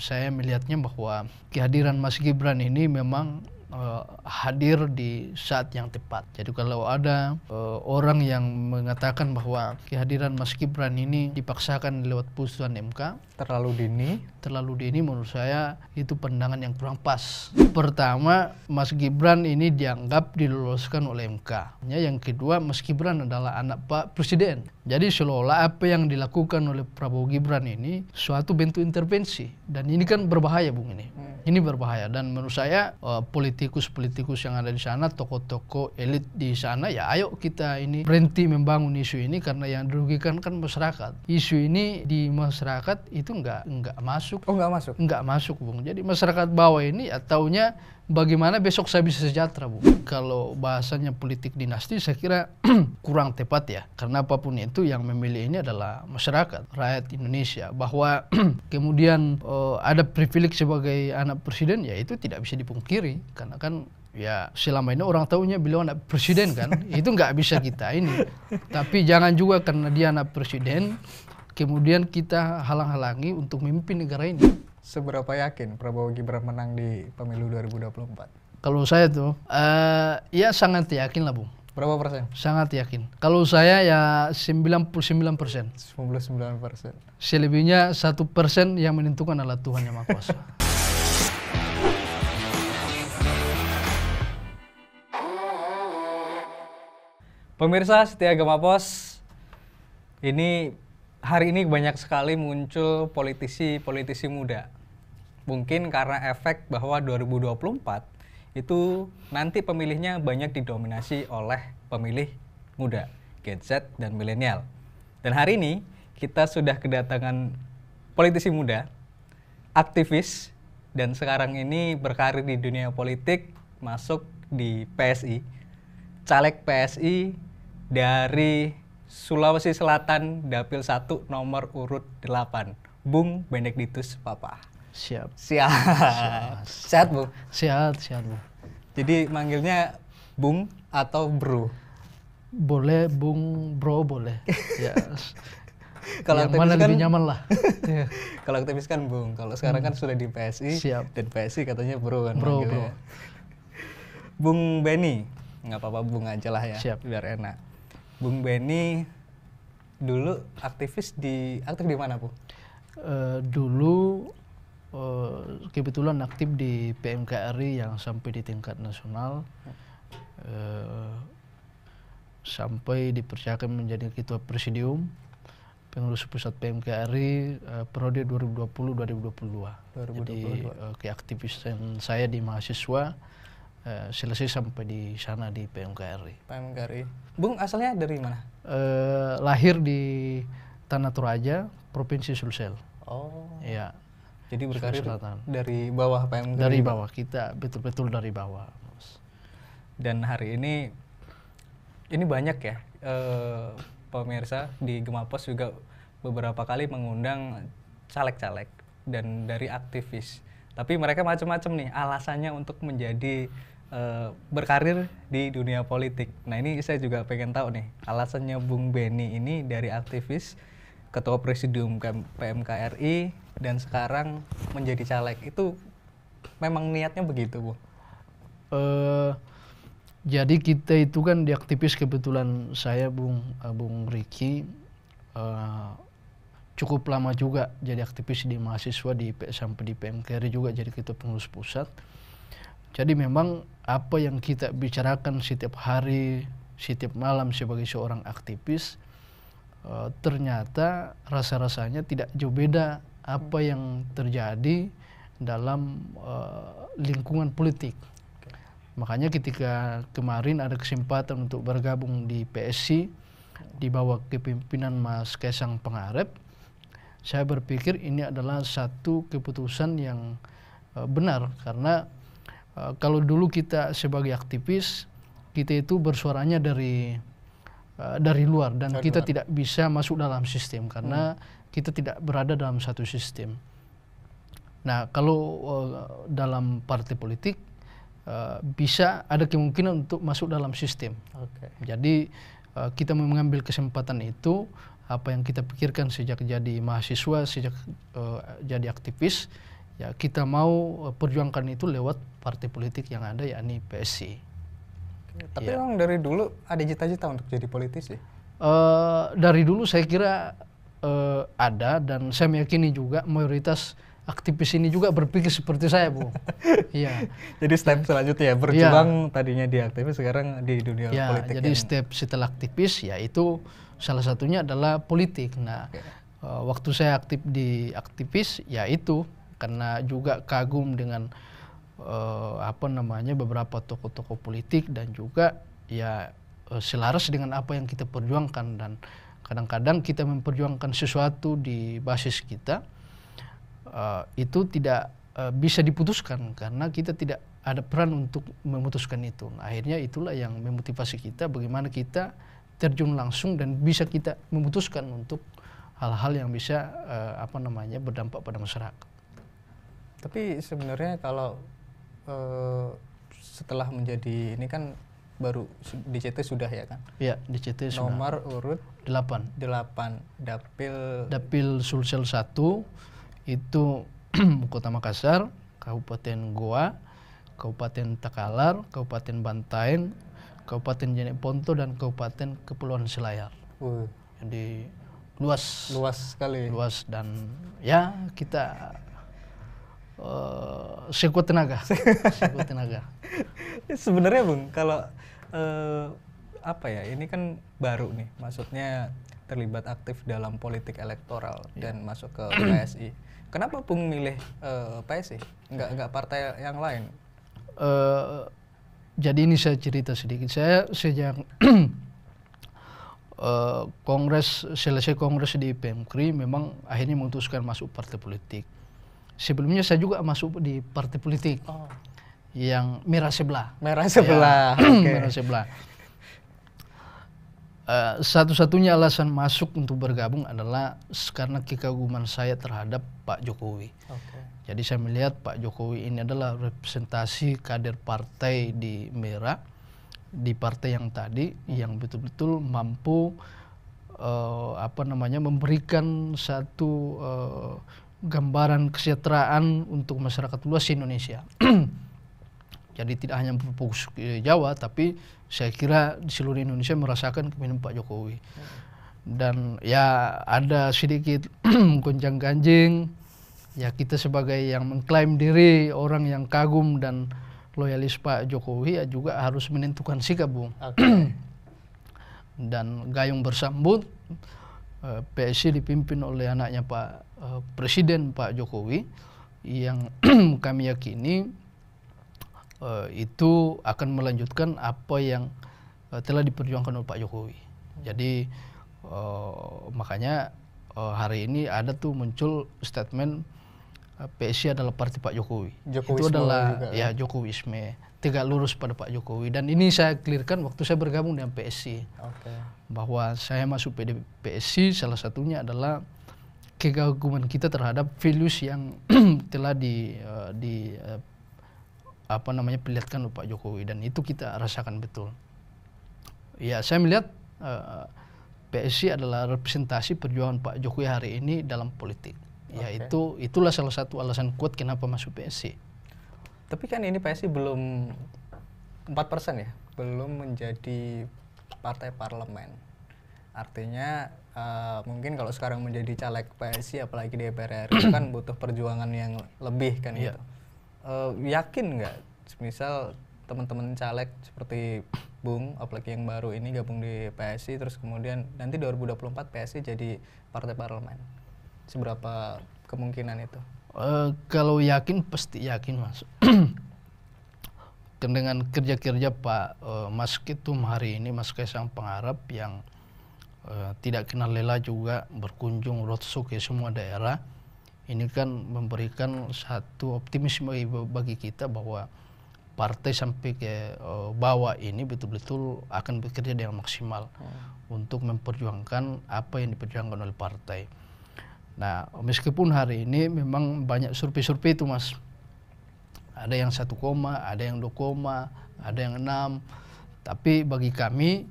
saya melihatnya bahwa kehadiran Mas Gibran ini memang hadir di saat yang tepat. Jadi kalau ada orang yang mengatakan bahwa kehadiran Mas Gibran ini dipaksakan lewat putusan MK terlalu dini, menurut saya itu pandangan yang kurang pas. Pertama, Mas Gibran ini dianggap diloloskan oleh MK. Yang kedua, Mas Gibran adalah anak Pak Presiden. Jadi seolah-olah apa yang dilakukan oleh Prabowo Gibran ini suatu bentuk intervensi, dan ini kan berbahaya, Bung. Ini berbahaya, dan menurut saya politikus-politikus yang ada di sana, tokoh-tokoh elit di sana, ya ayo kita ini berhenti membangun isu ini, karena yang dirugikan kan masyarakat. Isu ini di masyarakat itu nggak masuk. Oh, nggak masuk? Nggak masuk, Bung. Jadi masyarakat bawah ini ya taunya bagaimana besok saya bisa sejahtera, Bung. Kalau bahasanya politik dinasti saya kira kurang tepat ya, karena apapun itu yang memilih ini adalah masyarakat, rakyat Indonesia. Bahwa kemudian ada privilege sebagai anak presiden, ya itu tidak bisa dipungkiri, karena kan ya selama ini orang tahunya beliau anak presiden kan. Itu nggak bisa kita ini. Tapi jangan juga karena dia anak presiden kemudian kita halang-halangi untuk memimpin negara ini. Seberapa yakin Prabowo Gibran menang di pemilu 2024? Kalau saya tuh ya sangat yakin lah, Bung. Berapa persen? Sangat yakin. Kalau saya ya 99%. 99%. Selebihnya 1% yang menentukan adalah Tuhan Yang Maha Kuasa. Pemirsa setia Gema Pos, ini hari ini banyak sekali muncul politisi-politisi muda. Mungkin karena efek bahwa 2024 itu nanti pemilihnya banyak didominasi oleh pemilih muda, Gen Z dan milenial. Dan hari ini kita sudah kedatangan politisi muda, aktivis, dan sekarang ini berkarir di dunia politik, masuk di PSI, caleg PSI dari Sulawesi Selatan, Dapil 1 nomor urut 8, Bung Benedictus Papa. Siap. Sehat, Bung? Sehat, Bung. Jadi manggilnya Bung atau Bro? Boleh, Bung, Bro boleh. Ya. Kalau yang mana lebih nyaman lah. Kalau aktivis kan Bung, kalau sekarang kan sudah di PSI. Siap. Dan PSI katanya Bro kan Bro. Bung Benny, nggak apa-apa Bung aja lah ya. Siap. Biar enak. Bung Benny dulu aktif di mana, Bu? Dulu kebetulan aktif di PMKRI yang sampai di tingkat nasional, sampai dipercayakan menjadi ketua presidium pengurus pusat PMKRI periode 2020-2022. Jadi keaktivisan saya di mahasiswa selesai sampai di sana di PMKRI. Bung asalnya dari mana? Lahir di Tanah Toraja, Provinsi Sulsel. Oh. Ya. Jadi berkarir dari bawah PMKRI. Dari bawah, kita betul-betul dari bawah. Dan hari ini banyak ya pemirsa di Gema Pos juga beberapa kali mengundang caleg-caleg dan dari aktivis. Tapi mereka macam-macam nih alasannya untuk menjadi berkarir di dunia politik. Nah ini saya juga pengen tahu nih alasannya Bung Benny ini dari aktivis, ketua presidium PMKRI, dan sekarang menjadi caleg. Itu memang niatnya begitu, Bu? Jadi kita itu kan di aktivis, kebetulan saya Bung Ricky cukup lama juga jadi aktivis di mahasiswa sampai di PMKRI juga jadi ketua pengurus pusat. Jadi memang apa yang kita bicarakan setiap hari, setiap malam sebagai seorang aktivis, ternyata rasa-rasanya tidak jauh beda apa yang terjadi dalam lingkungan politik. Makanya ketika kemarin ada kesempatan untuk bergabung di PSI di bawah kepemimpinan Mas Kaisang Pangarep, saya berpikir ini adalah satu keputusan yang benar, karena kalau dulu kita sebagai aktivis, kita itu bersuaranya dari luar, dan kita tidak bisa masuk dalam sistem karena kita tidak berada dalam satu sistem. Nah, kalau dalam partai politik bisa ada kemungkinan untuk masuk dalam sistem. Jadi kita mengambil kesempatan itu, apa yang kita pikirkan sejak jadi mahasiswa, sejak jadi aktivis, ya kita mau perjuangkan itu lewat partai politik yang ada, yakni PSI. Tapi emang dari dulu ada cita-cita untuk jadi politisi? Dari dulu saya kira ada, dan saya meyakini juga mayoritas aktivis ini juga berpikir seperti saya, Bu. Iya. Jadi step selanjutnya berjuang tadinya di aktivis, sekarang di dunia politik. Jadi step setelah aktivis yaitu salah satunya adalah politik. Nah, waktu saya aktif di aktivis yaitu karena juga kagum dengan beberapa tokoh-tokoh politik, dan juga ya selaras dengan apa yang kita perjuangkan, dan kadang-kadang kita memperjuangkan sesuatu di basis kita itu tidak bisa diputuskan karena kita tidak ada peran untuk memutuskan itu. Nah, akhirnya itulah yang memotivasi kita bagaimana kita terjun langsung dan bisa kita memutuskan untuk hal-hal yang bisa berdampak pada masyarakat. Tapi sebenarnya kalau setelah menjadi ini kan baru di CT sudah ya kan? Iya, di CT sudah. Nomor urut 8. Dapil Sulsel 1 itu Kota Makassar, Kabupaten Goa, Kabupaten Takalar, Kabupaten Bantaeng, Kabupaten Jeneponto, dan Kabupaten Kepulauan Selayar. Jadi luas sekali. Luas, dan ya kita sekuat tenaga. Sebenarnya Bung, kalau ini kan baru nih, maksudnya terlibat aktif dalam politik elektoral dan masuk ke PSI. Kenapa Bung milih PSI? Enggak partai yang lain? Jadi ini saya cerita sedikit. Saya sejak selesai kongres di PMKRI memang akhirnya memutuskan masuk partai politik. Sebelumnya saya juga masuk di partai politik yang merah sebelah. Merah sebelah. Ya, merah sebelah. Satu-satunya alasan masuk untuk bergabung adalah karena kekaguman saya terhadap Pak Jokowi. Jadi saya melihat Pak Jokowi ini adalah representasi kader partai di merah, di partai yang tadi, yang betul-betul mampu memberikan satu gambaran kesejahteraan untuk masyarakat luas Indonesia. Jadi tidak hanya berfokus ke Jawa, tapi saya kira di seluruh Indonesia merasakan kepemimpinan Pak Jokowi. Dan ya ada sedikit gonjang-ganjing, ya kita sebagai yang mengklaim diri orang yang kagum dan loyalis Pak Jokowi ya juga harus menentukan sikap, Bung. Dan gayung bersambut, PSI dipimpin oleh anaknya Pak Presiden Pak Jokowi, yang kami yakini itu akan melanjutkan apa yang telah diperjuangkan oleh Pak Jokowi. Jadi makanya hari ini ada tuh muncul statement PSI adalah partai Pak Jokowi. Itu adalah juga, ya Jokowisme, tegak lurus pada Pak Jokowi. Dan ini saya clearkan waktu saya bergabung dengan PSI, bahwa saya masuk PSI salah satunya adalah kekaguman kita terhadap values yang telah diperlihatkan oleh Pak Jokowi, dan itu kita rasakan betul. Ya, saya melihat PSI adalah representasi perjuangan Pak Jokowi hari ini dalam politik. Ya, itulah salah satu alasan kuat kenapa masuk PSI. Tapi kan ini PSI belum 4% ya, belum menjadi partai parlemen. Artinya mungkin kalau sekarang menjadi caleg PSI apalagi di DPR RI kan butuh perjuangan yang lebih kan gitu. Yakin nggak misal teman-teman caleg seperti Bung, apalagi yang baru ini gabung di PSI, terus kemudian nanti 2024 PSI jadi partai parlemen, seberapa kemungkinan itu? Kalau yakin pasti yakin, Mas. Dengan kerja-kerja Pak Mas Ketum hari ini, Mas Kaisang Pangarep, yang tidak kenal lelah juga berkunjung roadshow ke semua daerah, ini kan memberikan satu optimisme bagi kita bahwa partai sampai ke bawah ini betul-betul akan bekerja dengan maksimal untuk memperjuangkan apa yang diperjuangkan oleh partai. Nah, meskipun hari ini memang banyak survei-survei itu, Mas. Ada yang 1, ada yang 2, ada yang 6. Tapi bagi kami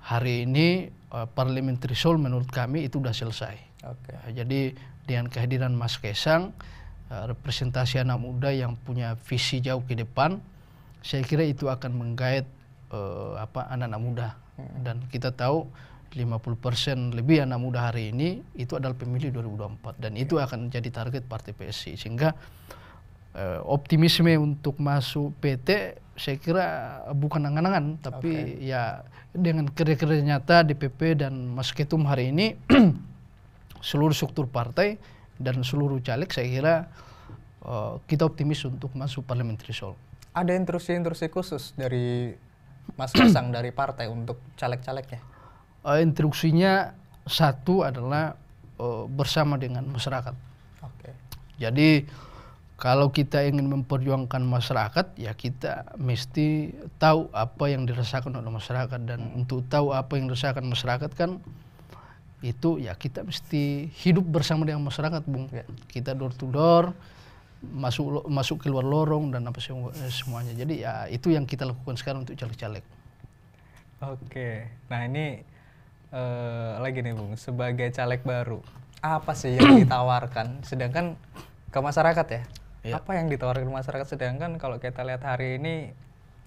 hari ini parliamentary threshold menurut kami itu sudah selesai. Jadi dengan kehadiran Mas Kaisang representasi anak muda yang punya visi jauh ke depan, saya kira itu akan menggait anak-anak muda. Dan kita tahu 50% lebih anak muda hari ini itu adalah pemilih 2024, dan itu akan jadi target partai PSI. Sehingga optimisme untuk masuk PT saya kira bukan angan-angan, tapi ya dengan kerja-kerja nyata DPP dan Mas Ketum hari ini seluruh struktur partai dan seluruh caleg, saya kira kita optimis untuk masuk parliamentary threshold. Ada instruksi-instruksi khusus dari Mas Kaisang dari partai untuk caleg-calegnya? Instruksinya satu adalah bersama dengan masyarakat. Jadi kalau kita ingin memperjuangkan masyarakat, ya kita mesti tahu apa yang dirasakan oleh masyarakat, dan untuk tahu apa yang dirasakan masyarakat kan itu ya kita mesti hidup bersama dengan masyarakat, Bung. Kita door to door, masuk keluar lorong dan apa semuanya. Jadi ya itu yang kita lakukan sekarang untuk caleg-caleg. Nah ini lagi nih Bung, sebagai caleg baru, apa sih yang ditawarkan sedangkan ke masyarakat ya? Apa yang ditawarkan ke masyarakat sedangkan kalau kita lihat hari ini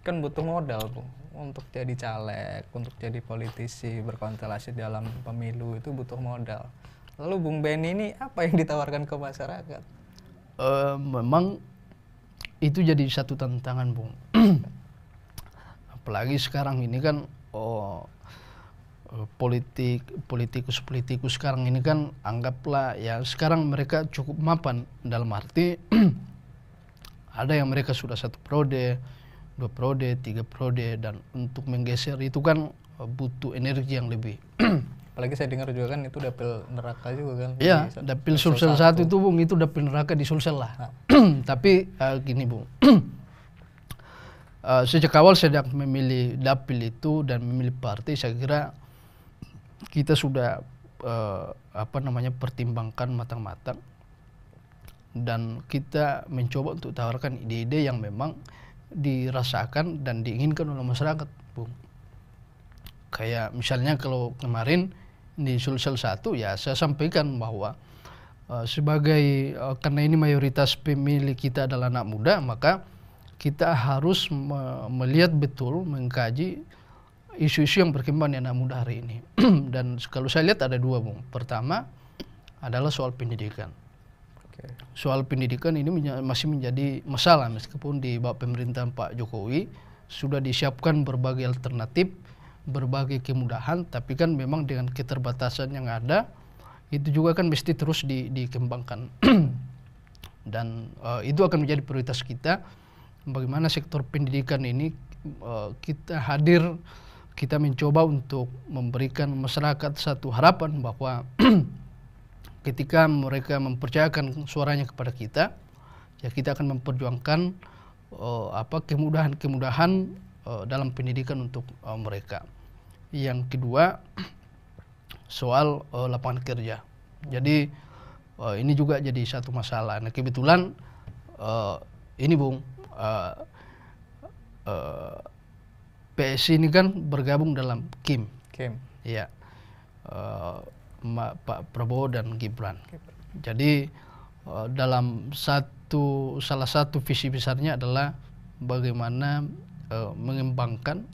kan butuh modal Bung, untuk jadi caleg, untuk jadi politisi, berkonstelasi dalam pemilu itu butuh modal. Lalu Bung Benny ini apa yang ditawarkan ke masyarakat? Memang itu jadi satu tantangan, Bung. Apalagi sekarang ini kan politikus sekarang ini kan anggaplah ya sekarang mereka cukup mapan, dalam arti ada yang mereka sudah 1 periode, 2 periode, 3 periode, dan untuk menggeser itu kan butuh energi yang lebih. Apalagi saya dengar juga kan itu dapil neraka juga kan. Iya, dapil Sulsel 1 itu Bung, itu dapil neraka di Sulsel lah. Tapi gini Bung, sejak awal sedang memilih dapil itu dan memilih partai, saya kira kita sudah pertimbangkan matang-matang, dan kita mencoba untuk tawarkan ide-ide yang memang dirasakan dan diinginkan oleh masyarakat, Bung. Kayak misalnya kalau kemarin di Sulsel 1 ya saya sampaikan bahwa sebagai karena ini mayoritas pemilih kita adalah anak muda, maka kita harus melihat betul, mengkaji isu-isu yang berkembang di anak muda hari ini. Dan kalau saya lihat ada 2, Bung. Pertama adalah soal pendidikan. Soal pendidikan ini masih menjadi masalah, meskipun di bawah pemerintahan Pak Jokowi sudah disiapkan berbagai alternatif, berbagai kemudahan, tapi kan memang dengan keterbatasan yang ada itu juga kan mesti terus dikembangkan. Dan itu akan menjadi prioritas kita, bagaimana sektor pendidikan ini kita hadir, kita mencoba untuk memberikan masyarakat satu harapan bahwa ketika mereka mempercayakan suaranya kepada kita, ya kita akan memperjuangkan kemudahan-kemudahan dalam pendidikan untuk mereka. Yang kedua soal lapangan kerja. Jadi ini juga jadi satu masalah. Nah kebetulan ini Bung, PSI ini kan bergabung dalam KIM. Ya. Pak Prabowo dan Gibran. Jadi dalam salah satu visi besarnya adalah bagaimana mengembangkan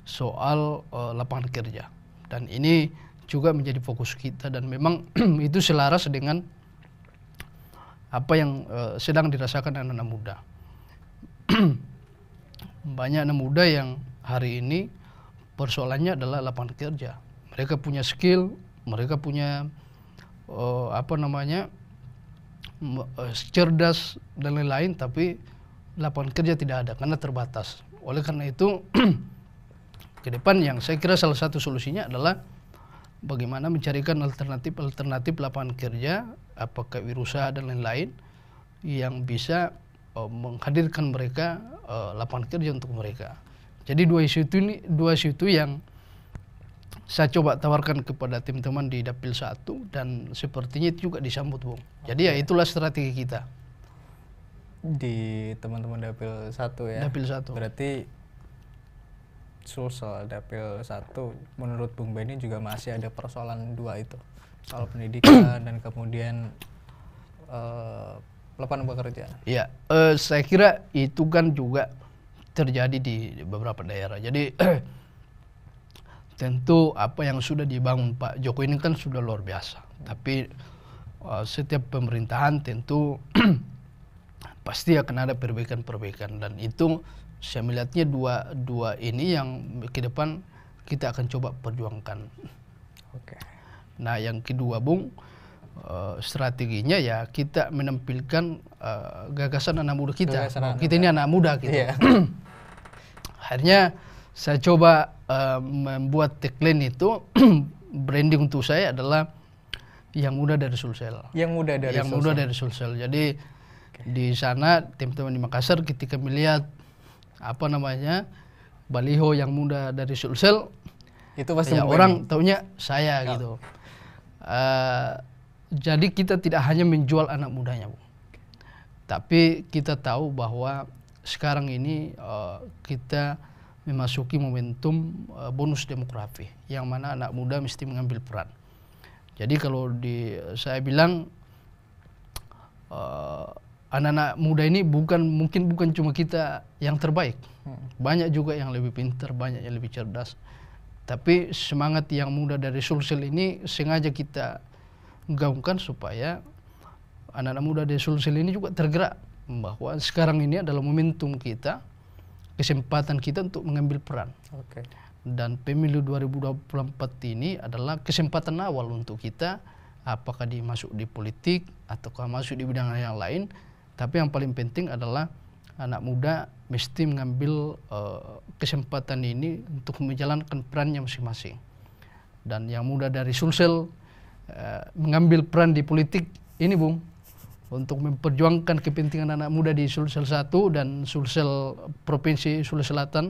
soal lapangan kerja, dan ini juga menjadi fokus kita, dan memang itu selaras dengan apa yang sedang dirasakan anak-anak muda. Banyak anak muda yang hari ini persoalannya adalah lapangan kerja. Mereka punya skill, mereka punya cerdas dan lain-lain, tapi lapangan kerja tidak ada karena terbatas. Oleh karena itu ke depan yang saya kira salah satu solusinya adalah bagaimana mencarikan alternatif lapangan kerja, apakah wirausaha dan lain-lain yang bisa menghadirkan mereka lapangan kerja untuk mereka. Jadi dua isu itu yang saya coba tawarkan kepada teman-teman di Dapil 1, dan sepertinya itu juga disambut, Bung. Jadi ya itulah strategi kita. Di teman-teman Dapil 1 ya? Dapil 1. Berarti Sulsel Dapil 1 menurut Bung Benny juga masih ada persoalan 2 itu. Soal pendidikan dan kemudian lapangan pekerjaan. Ya, saya kira itu kan juga terjadi di beberapa daerah. Jadi tentu apa yang sudah dibangun Pak Jokowi ini kan sudah luar biasa. Tapi setiap pemerintahan tentu pasti akan ada perbaikan-perbaikan, dan itu saya melihatnya dua ini yang ke depan kita akan coba perjuangkan. Oke. Nah, yang kedua, Bung, strateginya ya kita menampilkan gagasan anak muda kita. Kita ini anak muda gitu. Iya. Akhirnya saya coba membuat tagline itu branding untuk saya adalah yang muda dari Sulsel. Yang muda dari Yang muda dari Sulsel. Jadi di sana teman-teman di Makassar ketika melihat baliho yang muda dari Sulsel, itu pasti ya orang taunya saya gitu. Jadi kita tidak hanya menjual anak mudanya, Bu. Tapi kita tahu bahwa sekarang ini kita memasuki momentum bonus demografi, yang mana anak muda mesti mengambil peran. Jadi kalau saya bilang anak-anak muda ini mungkin bukan cuma kita yang terbaik. Banyak juga yang lebih pintar, banyak yang lebih cerdas. Tapi semangat yang muda dari Sulsel ini sengaja kita gaungkan supaya anak-anak muda dari Sulsel ini juga tergerak bahwa sekarang ini adalah momentum kita, kesempatan kita untuk mengambil peran. Oke. Dan pemilu 2024 ini adalah kesempatan awal untuk kita, apakah masuk di politik ataukah masuk di bidang yang lain. Tapi yang paling penting adalah anak muda mesti mengambil kesempatan ini untuk menjalankan perannya masing-masing. Dan yang muda dari Sulsel mengambil peran di politik ini, Bung, untuk memperjuangkan kepentingan anak muda di Sulsel 1 dan Sulsel Provinsi Sulawesi Selatan.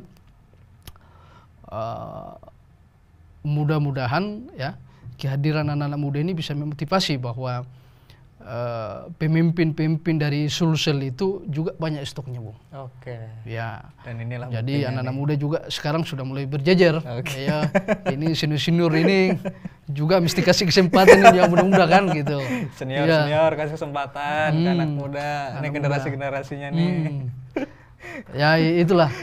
Mudah-mudahan ya kehadiran anak-anak muda ini bisa memotivasi bahwa pemimpin-pemimpin dari Sulsel itu juga banyak stoknya, Bu. Oke. Ya. Dan inilah jadi anak-anak muda juga sekarang sudah mulai berjejer. Oke. Ya, ini senior-senior ini juga mesti kasih kesempatan ini yang muda-muda kan gitu. Senior kasih kesempatan ke anak muda, ini generasinya nih. Ya itulah.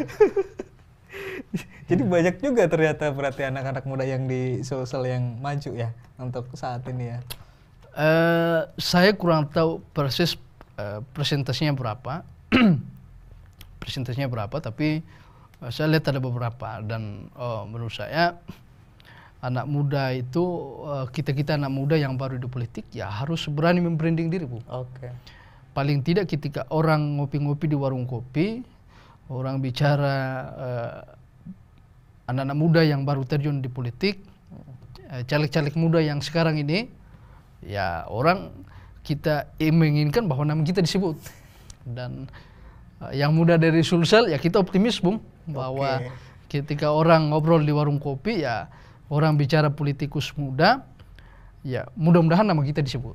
Jadi banyak juga ternyata berarti anak-anak muda yang di Sulsel yang maju ya untuk saat ini ya. Saya kurang tahu persis presentasinya berapa, tapi saya lihat ada beberapa, dan menurut saya anak muda itu kita anak muda yang baru di politik ya harus berani membranding diri, Bu. Oke. Paling tidak ketika orang ngopi-ngopi di warung kopi, orang bicara anak-anak muda yang baru terjun di politik, caleg-caleg muda yang sekarang ini, ya orang kita menginginkan bahwa nama kita disebut. Dan yang muda dari Sulsel ya kita optimis, Bung, bahwa ketika orang ngobrol di warung kopi ya orang bicara politikus muda, ya mudah-mudahan nama kita disebut.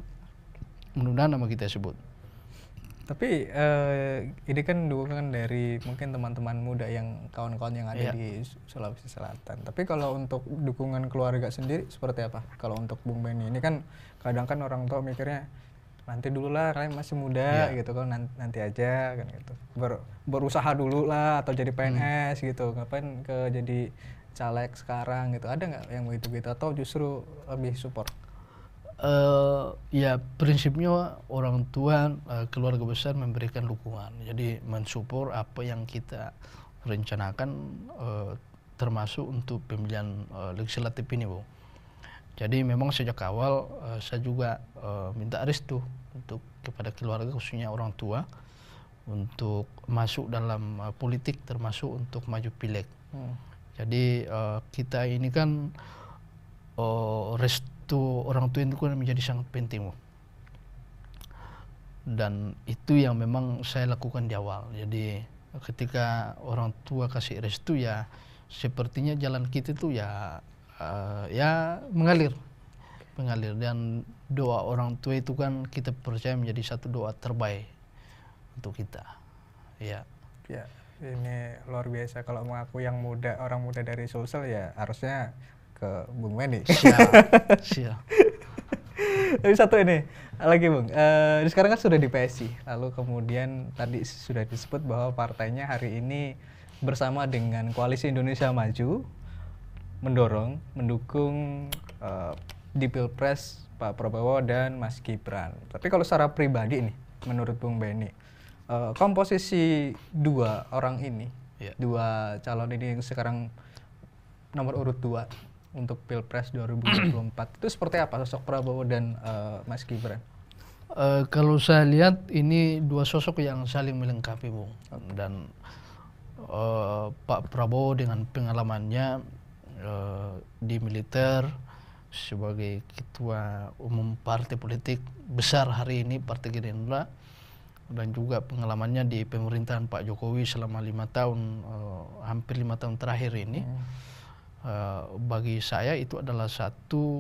Tapi ini kan dukungan dari mungkin teman-teman muda yang kawan-kawan yang ada di Sulawesi Selatan. Tapi kalau untuk dukungan keluarga sendiri seperti apa? Kalau untuk Bung Benny ini kan kadang kan orang tua mikirnya nanti dulu lah, kalian masih muda gitu kan, nanti aja kan gitu. Berusaha dulu lah atau jadi PNS gitu. Ngapain jadi caleg sekarang gitu? Ada nggak yang begitu-gitu atau justru lebih support? Ya prinsipnya orang tua, keluarga besar memberikan dukungan, jadi mensupport apa yang kita rencanakan, termasuk untuk pemilihan legislatif ini, Bu. Jadi memang sejak awal saya juga minta restu kepada keluarga, khususnya orang tua, untuk masuk dalam politik, termasuk untuk maju pileg. Jadi kita ini kan restu orang tua itu kan menjadi sangat penting, Bu. Dan itu yang memang saya lakukan di awal. Jadi ketika orang tua kasih restu ya sepertinya jalan kita itu ya mengalir, dan doa orang tua itu kan kita percaya menjadi satu doa terbaik untuk kita. Ya. Ya, ini luar biasa kalau mengaku yang muda, orang muda dari Sulsel ya harusnya ke Bung Benny. Siap. Tapi satu ini lagi Bung, sekarang kan sudah di PSI, lalu kemudian tadi sudah disebut bahwa partainya hari ini bersama dengan Koalisi Indonesia Maju mendukung di Pilpres Pak Prabowo dan Mas Gibran. Tapi kalau secara pribadi nih, menurut Bung Benny, komposisi dua orang ini, dua calon ini yang sekarang nomor urut 2 untuk Pilpres 2024 itu seperti apa sosok Prabowo dan Mas Gibran? Kalau saya lihat ini dua sosok yang saling melengkapi, Bung. Dan Pak Prabowo dengan pengalamannya di militer sebagai ketua umum partai politik besar hari ini Partai Gerindra, dan juga pengalamannya di pemerintahan Pak Jokowi selama 5 tahun, hampir 5 tahun terakhir ini. Bagi saya itu adalah satu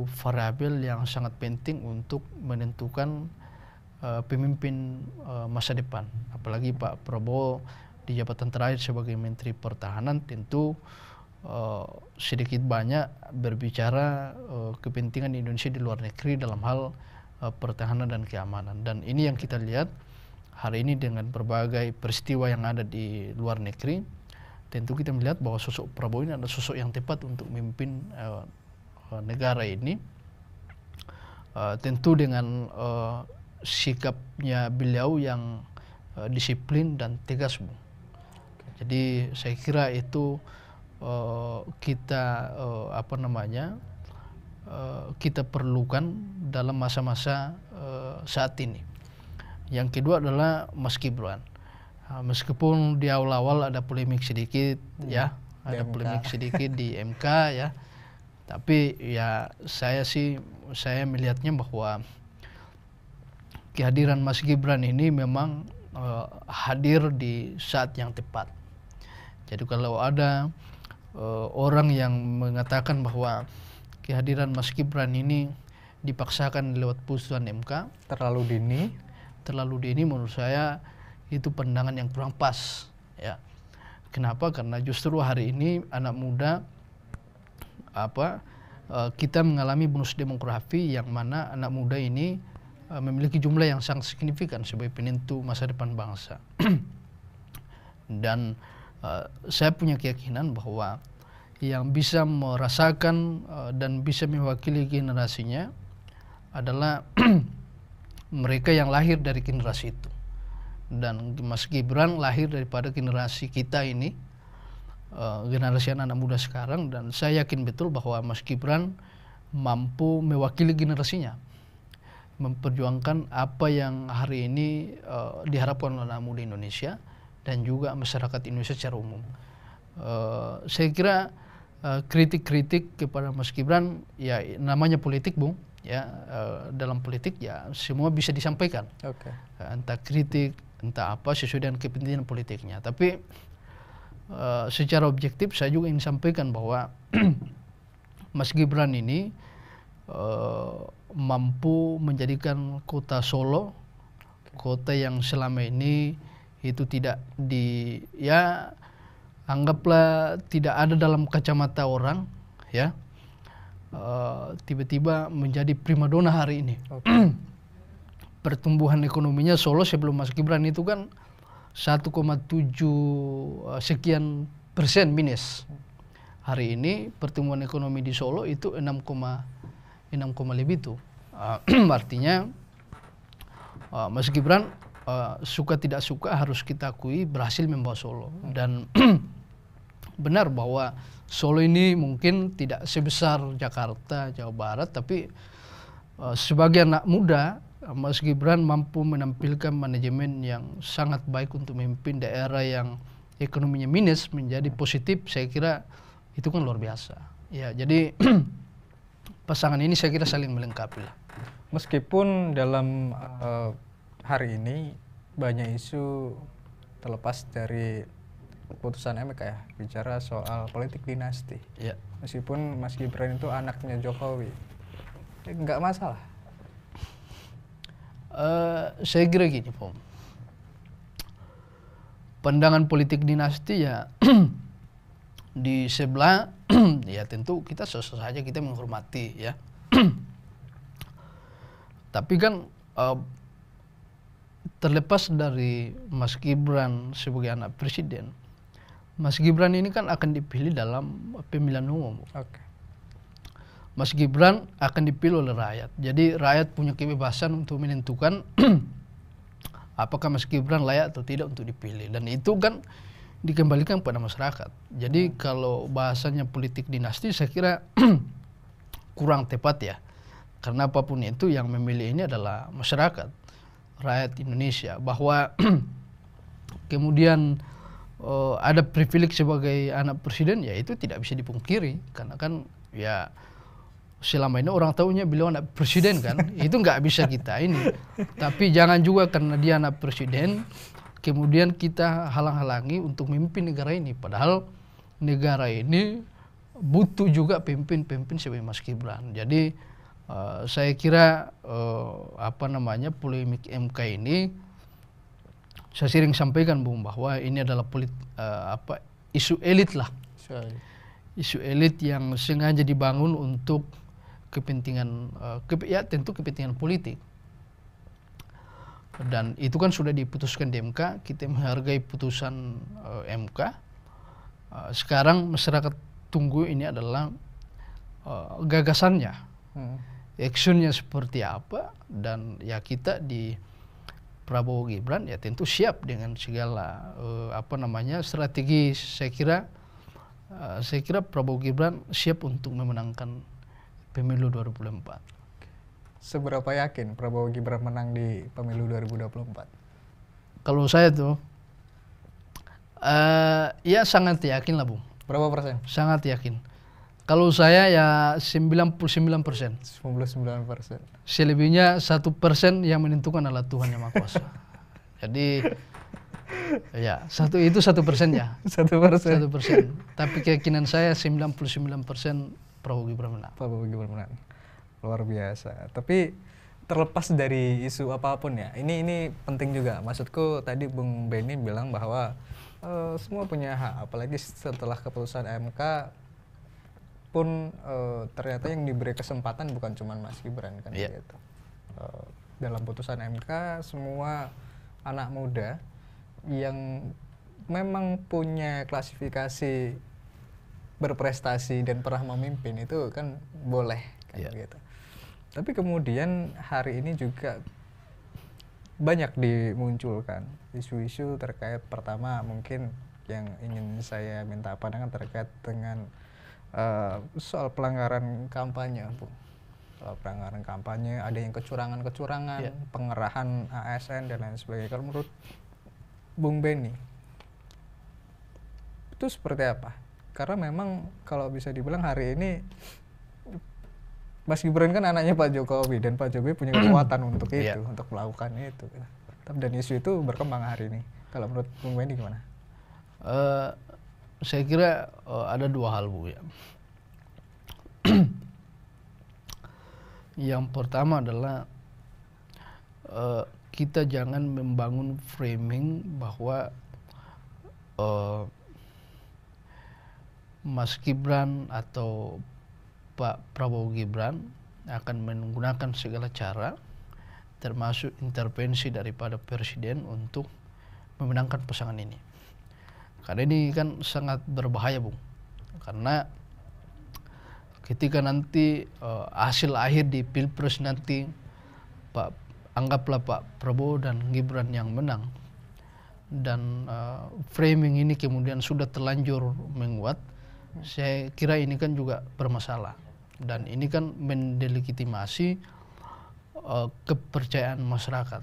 variabel yang sangat penting untuk menentukan pemimpin masa depan. Apalagi Pak Prabowo di jabatan terakhir sebagai Menteri Pertahanan tentu sedikit banyak berbicara kepentingan Indonesia di luar negeri dalam hal pertahanan dan keamanan. Dan ini yang kita lihat hari ini dengan berbagai peristiwa yang ada di luar negeri. Tentu kita melihat bahwa sosok Prabowo ini adalah sosok yang tepat untuk memimpin negara ini. Tentu dengan sikapnya beliau yang disiplin dan tegas, Bu. Jadi saya kira itu kita perlukan dalam masa-masa saat ini. Yang kedua adalah Mas Gibran. Meskipun di awal-awal ada polemik sedikit ada polemik sedikit di MK ya, tapi ya saya melihatnya bahwa kehadiran Mas Gibran ini memang hadir di saat yang tepat. Jadi kalau ada orang yang mengatakan bahwa kehadiran Mas Gibran ini dipaksakan lewat putusan MK terlalu dini, menurut saya itu pandangan yang kurang pas ya. Kenapa? Karena justru hari ini anak muda kita mengalami bonus demografi yang mana anak muda ini memiliki jumlah yang sangat signifikan sebagai penentu masa depan bangsa. Dan saya punya keyakinan bahwa yang bisa merasakan dan bisa mewakili generasinya adalah mereka yang lahir dari generasi itu. Dan Mas Gibran lahir daripada generasi kita ini, generasi anak muda sekarang, dan saya yakin betul bahwa Mas Gibran mampu mewakili generasinya, memperjuangkan apa yang hari ini diharapkan oleh anak muda Indonesia dan juga masyarakat Indonesia secara umum. Saya kira kritik-kritik kepada Mas Gibran, ya namanya politik, Bung. Ya, dalam politik ya semua bisa disampaikan. Entah kritik, entah apa sesuai dengan kepentingan politiknya. Tapi secara objektif saya juga ingin sampaikan bahwa Mas Gibran ini mampu menjadikan kota Solo, kota yang selama ini itu tidak anggaplah tidak ada dalam kacamata orang, ya, tiba-tiba menjadi primadona hari ini. Pertumbuhan ekonominya Solo sebelum Mas Gibran itu kan 1,7 sekian persen minus. Hari ini pertumbuhan ekonomi di Solo itu 6, lebih itu. Artinya Mas Gibran suka tidak suka harus kita akui berhasil membawa Solo. Dan benar bahwa Solo ini mungkin tidak sebesar Jakarta, Jawa Barat, tapi sebagai anak muda Mas Gibran mampu menampilkan manajemen yang sangat baik untuk memimpin daerah yang ekonominya minus menjadi positif. Saya kira itu kan luar biasa. Ya, jadi pasangan ini saya kira saling melengkapi lah. Meskipun dalam hari ini banyak isu terlepas dari keputusan MK ya, bicara soal politik dinasti. Ya. Meskipun Mas Gibran itu anaknya Jokowi, nggak masalah. Saya kira gini, Pom. Pandangan politik dinasti ya di sebelah ya tentu kita sah-sah saja, kita menghormati ya. Tapi kan terlepas dari Mas Gibran sebagai anak presiden, Mas Gibran ini kan akan dipilih dalam pemilihan umum. Oke. Mas Gibran akan dipilih oleh rakyat. Jadi rakyat punya kebebasan untuk menentukan apakah Mas Gibran layak atau tidak untuk dipilih. Dan itu kan dikembalikan pada masyarakat. Jadi kalau bahasanya politik dinasti saya kira kurang tepat ya. Karena apapun itu yang memilih ini adalah masyarakat, rakyat Indonesia. Bahwa kemudian ada privilege sebagai anak presiden, ya itu tidak bisa dipungkiri. Karena kan ya selama ini orang tahunya beliau anak presiden kan, itu nggak bisa kita ini. Tapi jangan juga karena dia anak presiden, kemudian kita halang-halangi untuk memimpin negara ini. Padahal negara ini butuh juga pemimpin-pemimpin seperti Mas Gibran. Jadi saya kira polemik MK ini, saya sering sampaikan Bung, bahwa ini adalah isu elit lah. Isu elit yang sengaja dibangun untuk kepentingan tentu kepentingan politik. Dan itu kan sudah diputuskan di MK, kita menghargai putusan MK. Sekarang masyarakat tunggu ini adalah gagasannya, actionnya seperti apa, dan ya kita di Prabowo Gibran ya tentu siap dengan segala strategi. Saya kira Prabowo Gibran siap untuk memenangkan pemilu 2024. Seberapa yakin Prabowo Gibran menang di pemilu 2024? Kalau saya tuh ya sangat yakin lah Bung. Berapa persen? Sangat yakin. Kalau saya ya 99%. 99%. Selebihnya 1% yang menentukan adalah Tuhan Yang Maha Kuasa. Jadi ya 1% ya. 1%. Tapi keyakinan saya 99% Prabowo Gibran menang. Prabowo Gibran menang. Luar biasa. Tapi terlepas dari isu apapun ya, ini penting juga. Maksudku tadi Bung Benny bilang bahwa semua punya hak, apalagi setelah keputusan MK pun ternyata yang diberi kesempatan bukan cuma Mas Gibran kan gitu. Dalam putusan MK semua anak muda yang memang punya klasifikasi berprestasi dan pernah memimpin itu kan boleh kan gitu. Tapi kemudian hari ini juga banyak dimunculkan isu-isu terkait, pertama mungkin yang ingin saya minta pandangan terkait dengan soal pelanggaran kampanye, Bu. Soal pelanggaran kampanye, ada yang kecurangan-kecurangan, pengerahan ASN dan lain sebagainya. Kalau menurut Bung Benny itu seperti apa? Karena memang kalau bisa dibilang hari ini Mas Gibran kan anaknya Pak Jokowi, dan Pak Jokowi punya kekuatan untuk itu, untuk melakukan itu. Dan isu itu berkembang hari ini. Kalau menurut Bung Benny gimana? Saya kira ada dua hal Bu ya. Yang pertama adalah kita jangan membangun framing bahwa Mas Gibran atau Pak Prabowo Gibran akan menggunakan segala cara termasuk intervensi daripada presiden untuk memenangkan pasangan ini. Karena ini kan sangat berbahaya Bung. Karena ketika nanti hasil akhir di Pilpres nanti anggaplah Pak Prabowo dan Gibran yang menang, dan framing ini kemudian sudah terlanjur menguat, saya kira ini kan juga bermasalah. Dan ini kan mendelegitimasi kepercayaan masyarakat,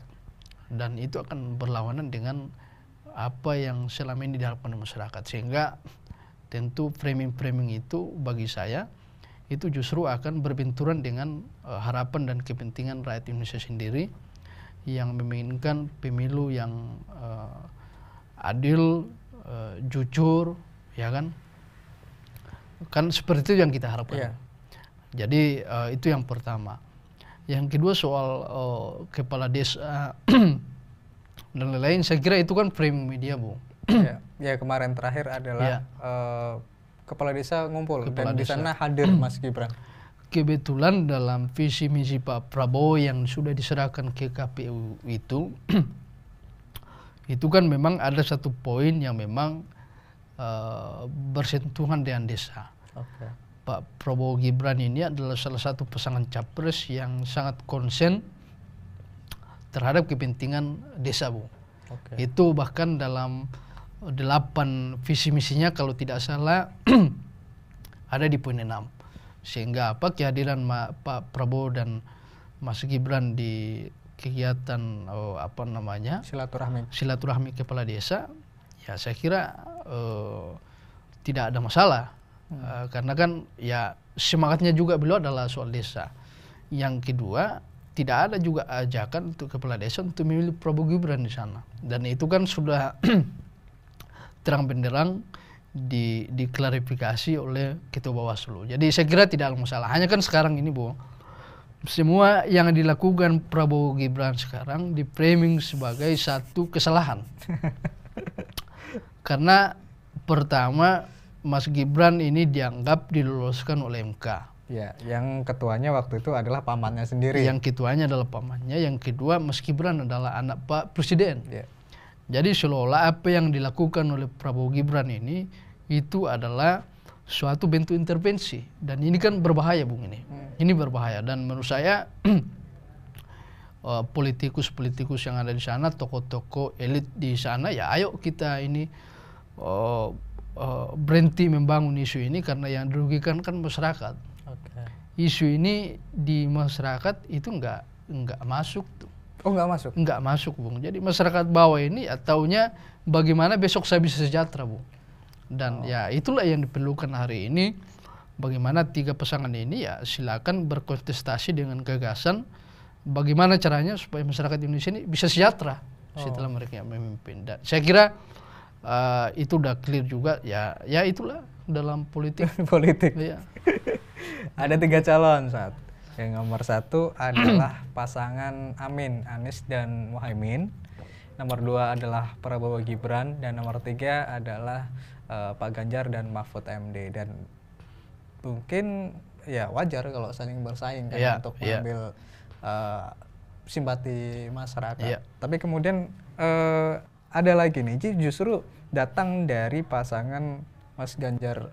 dan itu akan berlawanan dengan apa yang selama ini diharapkan masyarakat. Sehingga tentu framing-framing itu bagi saya itu justru akan berbenturan dengan harapan dan kepentingan rakyat Indonesia sendiri yang menginginkan pemilu yang adil, jujur, ya kan? Kan seperti itu yang kita harapkan. Jadi itu yang pertama. Yang kedua soal kepala desa dan lain-lain, saya kira itu kan frame media Bu. Ya kemarin terakhir adalah kepala desa ngumpul Kepala dan di desa. sana hadir Mas Gibran. Kebetulan dalam visi misi Pak Prabowo yang sudah diserahkan ke KPU itu kan memang ada satu poin yang memang bersentuhan dengan desa. Oke. Pak Prabowo Gibran ini adalah salah satu pasangan capres yang sangat konsen terhadap kepentingan desa, Bu. Oke. Itu bahkan dalam 8 visi misinya kalau tidak salah ada di poin 6. Sehingga kehadiran Pak Prabowo dan Mas Gibran di kegiatan silaturahmi kepala desa, ya saya kira tidak ada masalah. Karena kan ya semangatnya juga beliau adalah soal desa. Yang kedua, tidak ada juga ajakan untuk kepala desa untuk memilih Prabowo Gibran di sana. Dan itu kan sudah terang benderang diklarifikasi oleh Ketua Bawaslu. Jadi saya kira tidak ada masalah. Hanya kan sekarang ini, Bu, semua yang dilakukan Prabowo Gibran sekarang di-framing sebagai satu kesalahan. Karena pertama, Mas Gibran ini dianggap diloloskan oleh MK. Ya, yang ketuanya waktu itu adalah pamannya sendiri. Yang ketuanya adalah pamannya. Yang kedua, Mas Gibran adalah anak Pak Presiden. Ya. Jadi seolah-olah apa yang dilakukan oleh Prabowo Gibran ini itu adalah suatu bentuk intervensi. Dan ini kan berbahaya, Bung, ini. Ini berbahaya. Dan menurut saya politikus-politikus yang ada di sana, tokoh-tokoh elit di sana, ya ayo kita ini berhenti membangun isu ini karena yang dirugikan kan masyarakat. Okay. Isu ini di masyarakat itu nggak masuk tuh. Oh, nggak masuk? Nggak masuk, Bung. Jadi masyarakat bawah ini taunya bagaimana besok saya bisa sejahtera, Bung. Dan ya itulah yang diperlukan hari ini. Bagaimana 3 pasangan ini ya silakan berkontestasi dengan gagasan bagaimana caranya supaya masyarakat Indonesia ini bisa sejahtera setelah mereka memimpin. Dan saya kira itu udah clear juga, ya itulah dalam politik. Politik. Ya. Ada 3 calon saat. Yang nomor 1 adalah pasangan Amin, Anies dan Muhaimin. Nomor 2 adalah Prabowo Gibran dan nomor 3 adalah Pak Ganjar dan Mahfud MD. Dan mungkin ya wajar kalau saling bersaing kan untuk mengambil simpati masyarakat. Tapi kemudian ada lagi nih, justru datang dari pasangan Mas Ganjar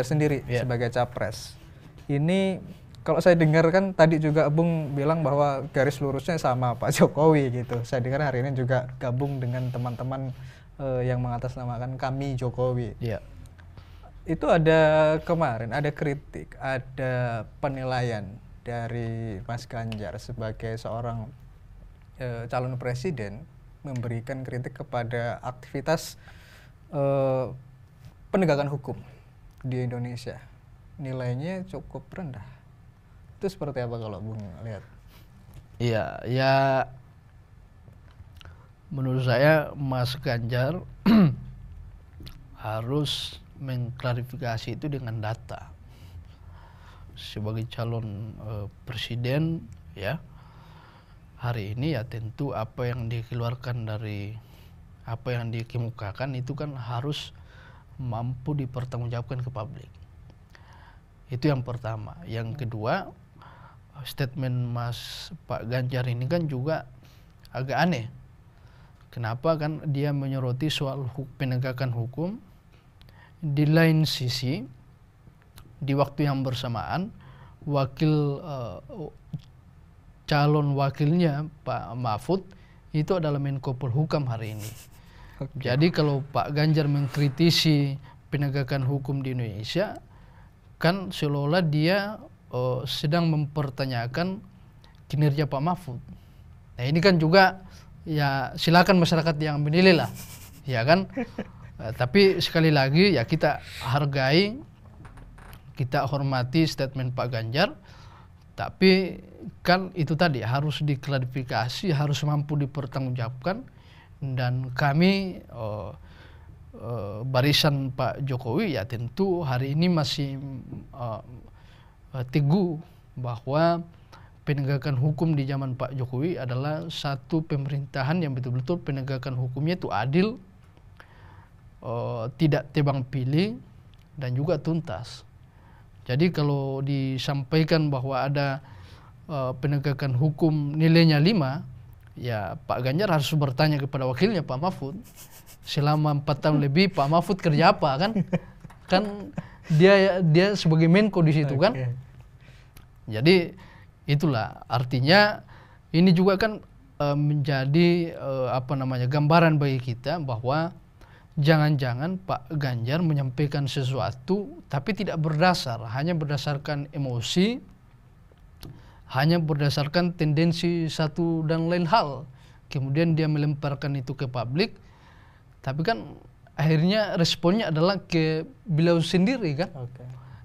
sendiri sebagai capres. Ini kalau saya dengar kan tadi juga Bung bilang bahwa garis lurusnya sama Pak Jokowi gitu. Saya dengar hari ini juga gabung dengan teman-teman yang mengatasnamakan Kami Jokowi. Iya. Itu ada kemarin ada kritik, ada penilaian dari Mas Ganjar sebagai seorang calon presiden memberikan kritik kepada aktivitas penegakan hukum di Indonesia. Nilainya cukup rendah. Itu seperti apa kalau Bung lihat? Iya, ya menurut saya Mas Ganjar harus mengklarifikasi itu dengan data. Sebagai calon presiden ya, hari ini ya tentu apa yang dikeluarkan dari apa yang dikemukakan itu kan harus mampu dipertanggungjawabkan ke publik. Itu yang pertama. Yang kedua, statement Pak Ganjar ini kan juga agak aneh. Kenapa kan dia menyoroti soal penegakan hukum, di lain sisi di waktu yang bersamaan calon wakilnya Pak Mahfud itu adalah Menko Polhukam hari ini. Jadi kalau Pak Ganjar mengkritisi penegakan hukum di Indonesia, kan seolah-olah dia sedang mempertanyakan kinerja Pak Mahfud. Nah ini kan juga ya silakan masyarakat yang menilai lah, ya kan. Tapi sekali lagi ya kita hargai, kita hormati statement Pak Ganjar. Tapi kan itu tadi harus diklarifikasi, harus mampu dipertanggungjawabkan. Dan kami barisan Pak Jokowi ya tentu hari ini masih teguh bahwa penegakan hukum di zaman Pak Jokowi adalah satu pemerintahan yang betul-betul penegakan hukumnya itu adil, tidak tebang pilih, dan juga tuntas. Jadi kalau disampaikan bahwa ada penegakan hukum nilainya 5, ya Pak Ganjar harus bertanya kepada wakilnya Pak Mahfud. Selama 4 tahun lebih Pak Mahfud kerja apa kan? Kan dia sebagai Menko di situ kan. Jadi itulah artinya ini juga kan menjadi gambaran bagi kita bahwa jangan-jangan Pak Ganjar menyampaikan sesuatu tapi tidak berdasar, hanya berdasarkan emosi, hanya berdasarkan tendensi satu dan lain hal. Kemudian dia melemparkan itu ke publik, tapi kan akhirnya responnya adalah ke beliau sendiri kan.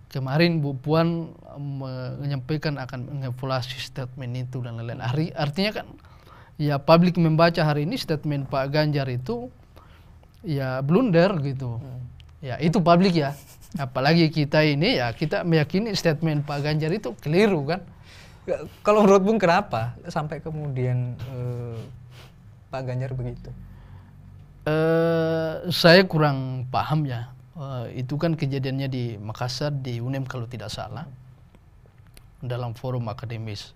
Kemarin Bu Puan menyampaikan akan mengevaluasi statement itu dan lain-lain. Artinya kan ya publik membaca hari ini statement Pak Ganjar itu ya blunder gitu. Ya itu publik ya. Apalagi kita ini ya kita meyakini statement Pak Ganjar itu keliru kan. Kalau menurut Bung kenapa sampai kemudian Pak Ganjar begitu? Saya kurang paham ya. Itu kan kejadiannya di Makassar, di UNEM kalau tidak salah, dalam forum akademis.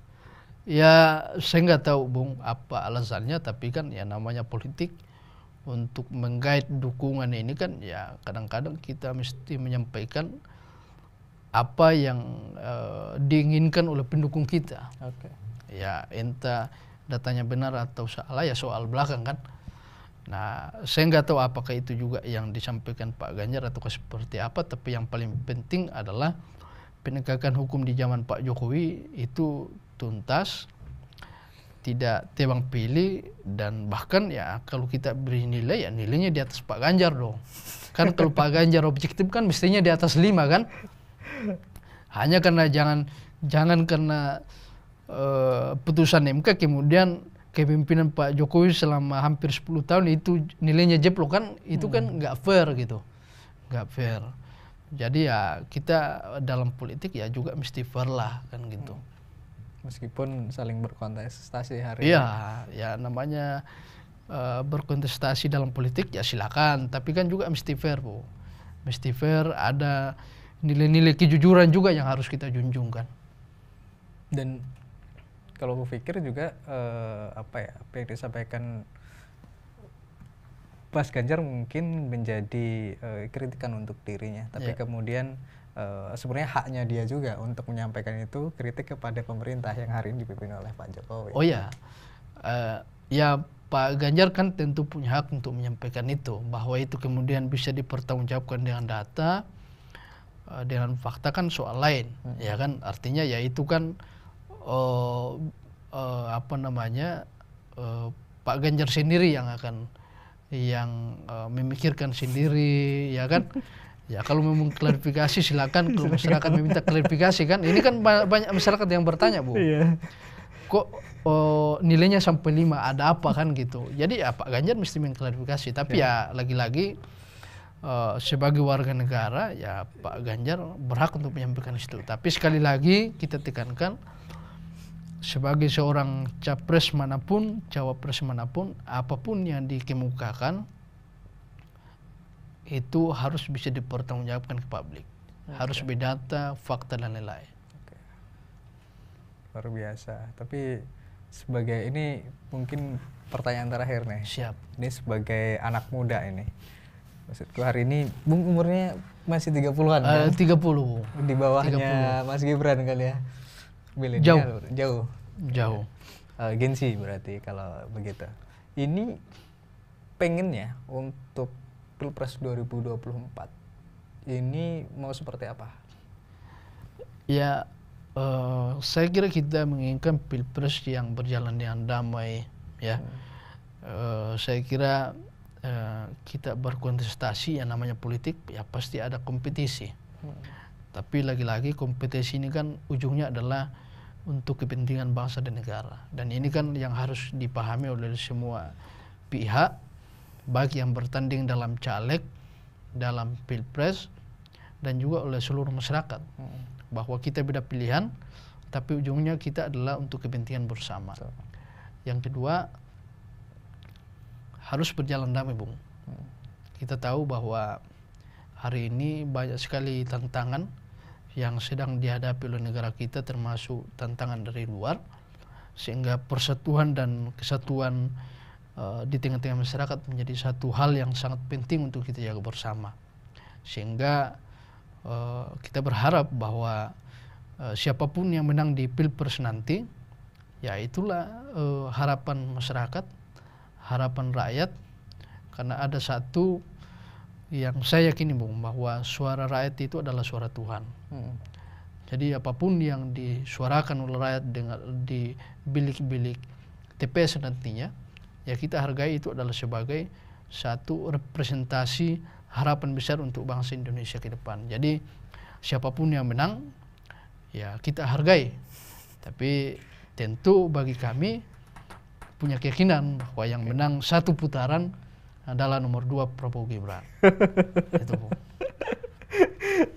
Ya saya nggak tahu Bung apa alasannya, tapi kan ya namanya politik, untuk menggait dukungan ini kan ya kadang-kadang kita mesti menyampaikan apa yang diinginkan oleh pendukung kita. Ya entah datanya benar atau salah ya soal belakang kan. Nah, saya nggak tahu apakah itu juga yang disampaikan Pak Ganjar atau seperti apa, tapi yang paling penting adalah penegakan hukum di zaman Pak Jokowi itu tuntas, tidak tebang pilih, dan bahkan ya kalau kita beri nilai ya nilainya di atas Pak Ganjar dong. Kan kalau Pak Ganjar objektif kan mestinya di atas 5 kan. Hanya karena jangan karena putusan MK kemudian kepemimpinan Pak Jokowi selama hampir 10 tahun itu nilainya jeblok kan, itu kan nggak fair gitu, nggak fair. Jadi ya kita dalam politik ya juga mesti fair lah kan gitu. Meskipun saling berkontestasi hari ini. Iya, ya namanya berkontestasi dalam politik ya silakan, tapi kan juga mesti fair Bu, mesti fair, ada nilai-nilai kejujuran juga yang harus kita junjungkan. Dan kalau aku pikir juga apa yang disampaikan Mas Ganjar mungkin menjadi kritikan untuk dirinya, tapi kemudian sebenarnya haknya dia juga untuk menyampaikan itu kritik kepada pemerintah yang hari ini dipimpin oleh Pak Jokowi. Oh ya, ya Pak Ganjar kan tentu punya hak untuk menyampaikan itu, bahwa itu kemudian bisa dipertanggungjawabkan dengan data, dengan fakta kan soal lain, ya kan. Artinya ya itu kan Pak Ganjar sendiri yang akan memikirkan sendiri, ya kan. Ya kalau memang klarifikasi silakan, kalau masyarakat meminta klarifikasi kan. Ini kan banyak masyarakat yang bertanya Bu, kok nilainya sampai 5, ada apa kan gitu. Jadi ya Pak Ganjar mesti mengklarifikasi, tapi ya lagi-lagi sebagai warga negara ya Pak Ganjar berhak untuk menyampaikan itu. Tapi sekali lagi kita tekankan, sebagai seorang capres manapun, cawapres manapun, apapun yang dikemukakan itu harus bisa dipertanggungjawabkan ke publik. Harus berdata, fakta dan lain-lain. Luar biasa. Tapi sebagai ini mungkin pertanyaan terakhir nih. Siap. Ini sebagai anak muda ini. Maksudku hari ini Bung umurnya masih 30-an kan? 30. Di bawahnya 30. Mas Gibran kali ya. Milenial. Jauh. Gen Z berarti kalau begitu. Ini pengennya untuk Pilpres 2024 ini mau seperti apa? Ya, saya kira kita menginginkan Pilpres yang berjalan dengan damai, ya. Saya kira kita berkontestasi, yang namanya politik ya pasti ada kompetisi. Tapi lagi-lagi kompetisi ini kan ujungnya adalah untuk kepentingan bangsa dan negara, dan ini kan yang harus dipahami oleh semua pihak, baik yang bertanding dalam caleg, dalam Pilpres, dan juga oleh seluruh masyarakat, bahwa kita beda pilihan tapi ujungnya kita adalah untuk kepentingan bersama. Yang kedua, harus berjalan damai Bung. Kita tahu bahwa hari ini banyak sekali tantangan yang sedang dihadapi oleh negara kita, termasuk tantangan dari luar, sehingga persatuan dan kesatuan di tengah-tengah masyarakat menjadi satu hal yang sangat penting untuk kita jaga bersama. Sehingga kita berharap bahwa siapapun yang menang di Pilpres nanti, ya itulah harapan masyarakat, harapan rakyat, karena ada satu yang saya yakini Bung, bahwa suara rakyat itu adalah suara Tuhan. Jadi apapun yang disuarakan oleh rakyat di bilik-bilik TPS nantinya, ya kita hargai itu adalah sebagai satu representasi harapan besar untuk bangsa Indonesia ke depan. Jadi siapapun yang menang, ya kita hargai. Tapi tentu bagi kami punya keyakinan bahwa yang menang satu putaran adalah nomor 2 Prabowo Gibran. Itu Bu.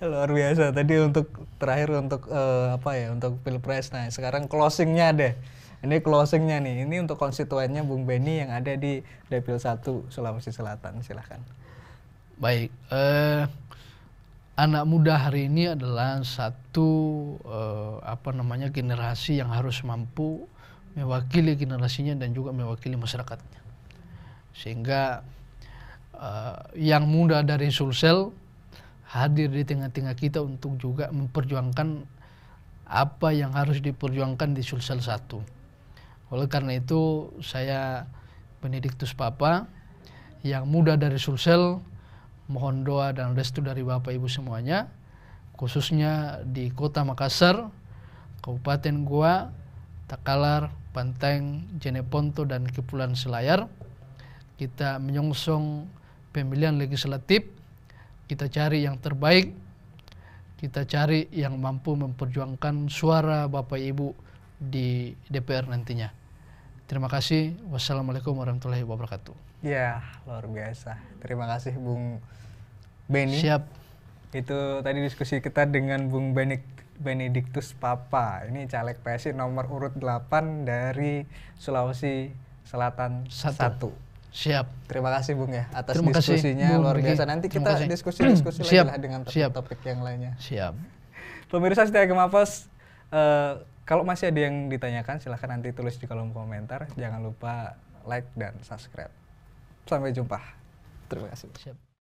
Luar biasa. Tadi untuk terakhir untuk untuk Pilpres. Nah, sekarang closingnya deh. Ini closingnya nih. Ini untuk konstituennya Bung Benny yang ada di Dapil 1 Sulawesi Selatan. Silahkan. Baik. Anak muda hari ini adalah satu generasi yang harus mampu mewakili generasinya dan juga mewakili masyarakatnya. Sehingga yang muda dari Sulsel hadir di tengah-tengah kita untuk juga memperjuangkan apa yang harus diperjuangkan di Sulsel 1. Oleh karena itu saya Benediktus Papa yang muda dari Sulsel, mohon doa dan restu dari Bapak Ibu semuanya, khususnya di Kota Makassar, Kabupaten Goa, Takalar, Panteng, Jeneponto, dan Kepulauan Selayar. Kita menyongsong pemilihan legislatif, kita cari yang terbaik, kita cari yang mampu memperjuangkan suara Bapak Ibu di DPR nantinya. Terima kasih. Wassalamualaikum warahmatullahi wabarakatuh. Ya, luar biasa. Terima kasih Bung Benny. Siap. Itu tadi diskusi kita dengan Bung Benediktus Papa. Ini caleg PSI nomor urut 8 dari Sulawesi Selatan 1. Siap. Terima kasih Bung ya atas Terima kasih, diskusinya, Bung luar Riki. biasa. Nanti Terima kita kasih. diskusi Siap. lagi lah dengan Siap. topik yang lainnya. Siap. Pemirsa Setia Gemapos, kalau masih ada yang ditanyakan silahkan nanti tulis di kolom komentar. Jangan lupa like dan subscribe. Sampai jumpa. Terima kasih. Siap.